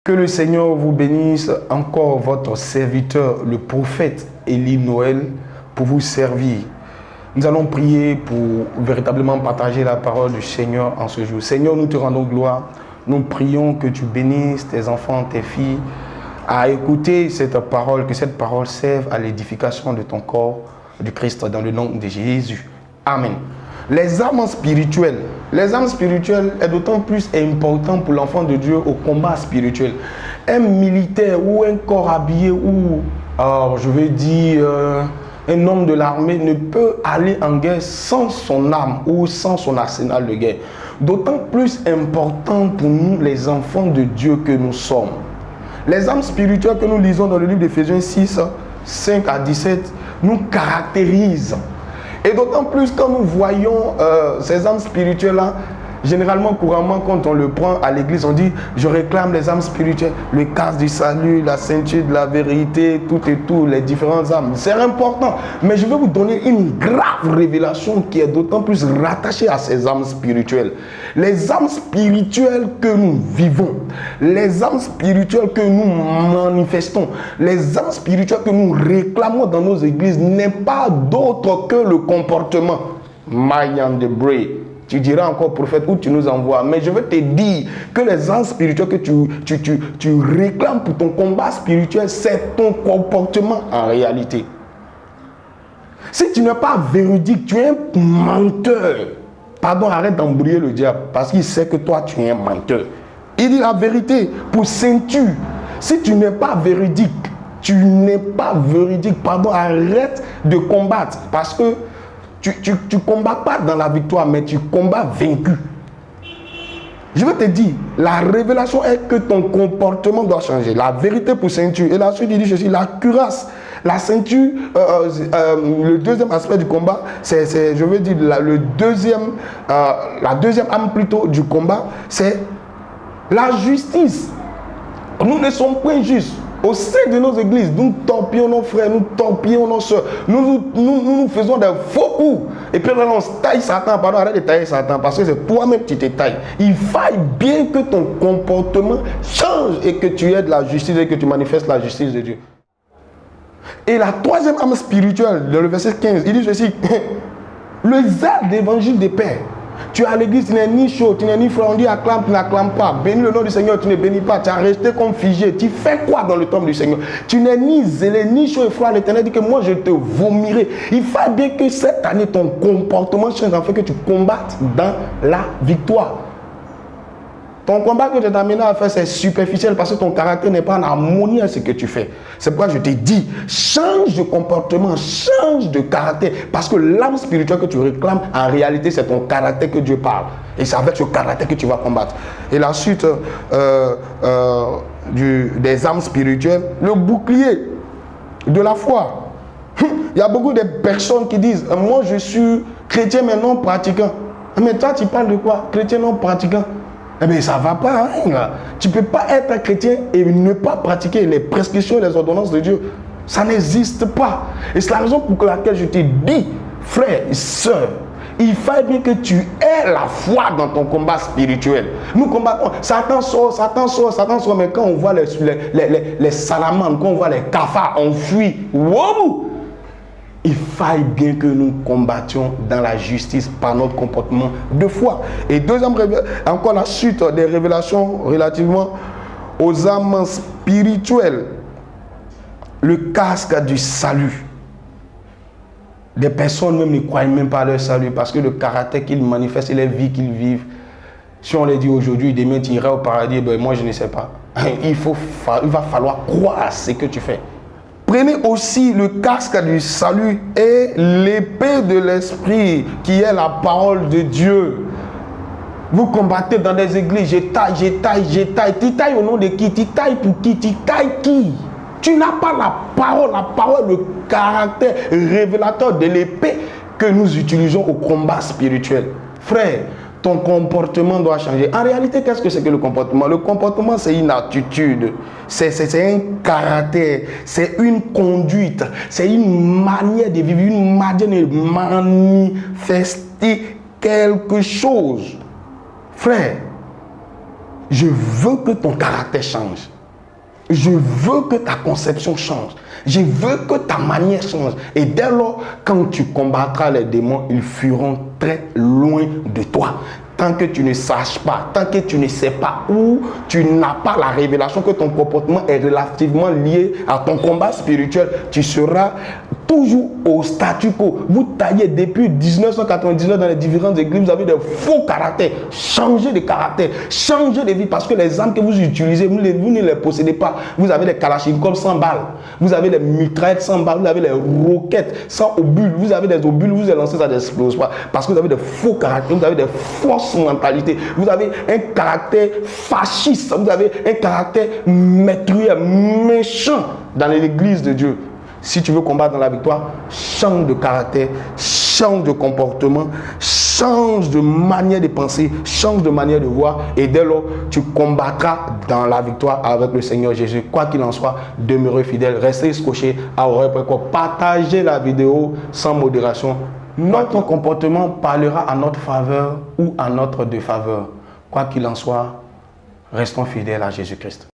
Que le Seigneur vous bénisse, encore votre serviteur, le prophète Élie Noël, pour vous servir. Nous allons prier pour véritablement partager la parole du Seigneur en ce jour. Seigneur, nous te rendons gloire. Nous prions que tu bénisses tes enfants, tes filles, à écouter cette parole, que cette parole serve à l'édification de ton corps, du Christ, dans le nom de Jésus. Amen. Les armes spirituelles. Les armes spirituelles est d'autant plus important pour l'enfant de Dieu au combat spirituel. Un militaire ou un corps habillé ou, je vais dire, un homme de l'armée ne peut aller en guerre sans son arme ou sans son arsenal de guerre. D'autant plus important pour nous, les enfants de Dieu que nous sommes. Les armes spirituelles que nous lisons dans le livre d'Éphésiens 6, 5 à 17, nous caractérisent. Et d'autant plus quand nous voyons ces armes spirituelles-là, généralement, couramment, quand on le prend à l'église, on dit « Je réclame les armes spirituelles, le casque du salut, la ceinture de la vérité, tout et tout, les différentes armes. » C'est important. Mais je vais vous donner une grave révélation qui est d'autant plus rattachée à ces armes spirituelles. Les armes spirituelles que nous vivons, les armes spirituelles que nous manifestons, les armes spirituelles que nous réclamons dans nos églises n'est pas d'autre que le comportement. Mayan de Bray. Tu diras encore, prophète, où tu nous envoies. Mais je veux te dire que les armes spirituelles que tu réclames pour ton combat spirituel, c'est ton comportement en réalité. Si tu n'es pas véridique, tu es un menteur. Pardon, arrête d'embrouiller le diable, parce qu'il sait que toi, tu es un menteur. Il dit la vérité pour ceinture. Si tu n'es pas véridique, pardon, arrête de combattre, parce que tu ne combats pas dans la victoire, mais tu combats vaincu. Je veux te dire, la révélation est que ton comportement doit changer. La vérité pour ceinture. Et la suite, il dit ceci, la cuirasse. La ceinture, le deuxième aspect du combat, c'est je veux dire, la deuxième arme plutôt du combat, c'est la justice. Nous ne sommes pas injustes. Au sein de nos églises, nous torpillons nos frères, nous torpillons nos soeurs, nous faisons des faux coups. Et puis là, on taille Satan. Pardon, arrête de tailler Satan, parce que c'est toi-même qui te tailles. Il faille bien que ton comportement change et que tu aies de la justice et que tu manifestes la justice de Dieu. Et la troisième arme spirituelle, dans le verset 15, il dit ceci, le zèle d'évangile de paix. Tu es à l'église, tu n'es ni chaud, tu n'es ni froid, on dit acclame, tu n'acclames pas. Bénis le nom du Seigneur, tu ne bénis pas. Tu as resté comme figé. Tu fais quoi dans le temple du Seigneur? Tu n'es ni zélé, ni chaud et froid. L'Éternel dit que moi je te vomirai. Il faut bien que cette année ton comportement change afin que tu combattes dans la victoire. Ton combat que je t'ai amené à faire, c'est superficiel parce que ton caractère n'est pas en harmonie avec ce que tu fais. C'est pourquoi je te dis, change de comportement, change de caractère. Parce que l'âme spirituelle que tu réclames, en réalité, c'est ton caractère que Dieu parle. Et c'est avec ce caractère que tu vas combattre. Et la suite des armes spirituelles, le bouclier de la foi. Il y a beaucoup de personnes qui disent, moi je suis chrétien mais non pratiquant. Mais toi tu parles de quoi? Chrétien non pratiquant. Eh bien, ça ne va pas. Hein. Tu ne peux pas être un chrétien et ne pas pratiquer les prescriptions et les ordonnances de Dieu. Ça n'existe pas. Et c'est la raison pour laquelle je te dis, frère et soeur, il faut bien que tu aies la foi dans ton combat spirituel. Nous combattons. Satan sort, mais quand on voit les salamandres, quand on voit les cafards, on fuit. Wow! Il faille bien que nous combattions dans la justice par notre comportement de foi. Et deuxième, encore la suite des révélations relativement aux armes spirituelles. Le casque du salut. Des personnes même ne croient même pas à leur salut parce que le caractère qu'ils manifestent et les vies qu'ils vivent, si on les dit aujourd'hui, demain tu iras au paradis, ben moi je ne sais pas. Il va falloir croire à ce que tu fais. Prenez aussi le casque du salut et l'épée de l'esprit qui est la parole de Dieu. Vous combattez dans des églises, je taille. Tu tailles au nom de qui? Tu tailles pour qui? Tu tailles qui? Tu n'as pas la parole, le caractère révélateur de l'épée que nous utilisons au combat spirituel. Frère, ton comportement doit changer. En réalité, qu'est-ce que c'est que le comportement? Le comportement, c'est une attitude, c'est un caractère, c'est une conduite, c'est une manière de vivre, une manière de manifester quelque chose. Frère, Je veux que ton caractère change. Je veux que ta conception change. Je veux que ta manière change. Et dès lors, quand tu combattras les démons, ils fuiront très loin de toi. Tant que tu ne saches pas, tant que tu ne sais pas ou tu n'as pas la révélation que ton comportement est relativement lié à ton combat spirituel, tu seras toujours au statu quo. Vous taillez depuis 1999 dans les différentes églises, vous avez de faux caractères. Changez de caractère, changez de vie parce que les armes que vous utilisez, vous ne les possédez pas. Vous avez des kalachnikovs sans balles, vous avez des mitraillettes sans balles, vous avez des roquettes sans obules, vous avez des obules, vous les lancez, ça n'explose pas parce que vous avez de faux caractères, vous avez des fausses mentalités, vous avez un caractère fasciste, vous avez un caractère meurtrier, méchant dans l'église de Dieu. Si tu veux combattre dans la victoire, change de caractère, change de comportement, change de manière de penser, change de manière de voir et dès lors, tu combattras dans la victoire avec le Seigneur Jésus. Quoi qu'il en soit, demeurez fidèles, restez scotchés à oreille précoce, partagez la vidéo sans modération. Notre comportement parlera à notre faveur ou à notre défaveur. Quoi qu'il en soit, restons fidèles à Jésus-Christ.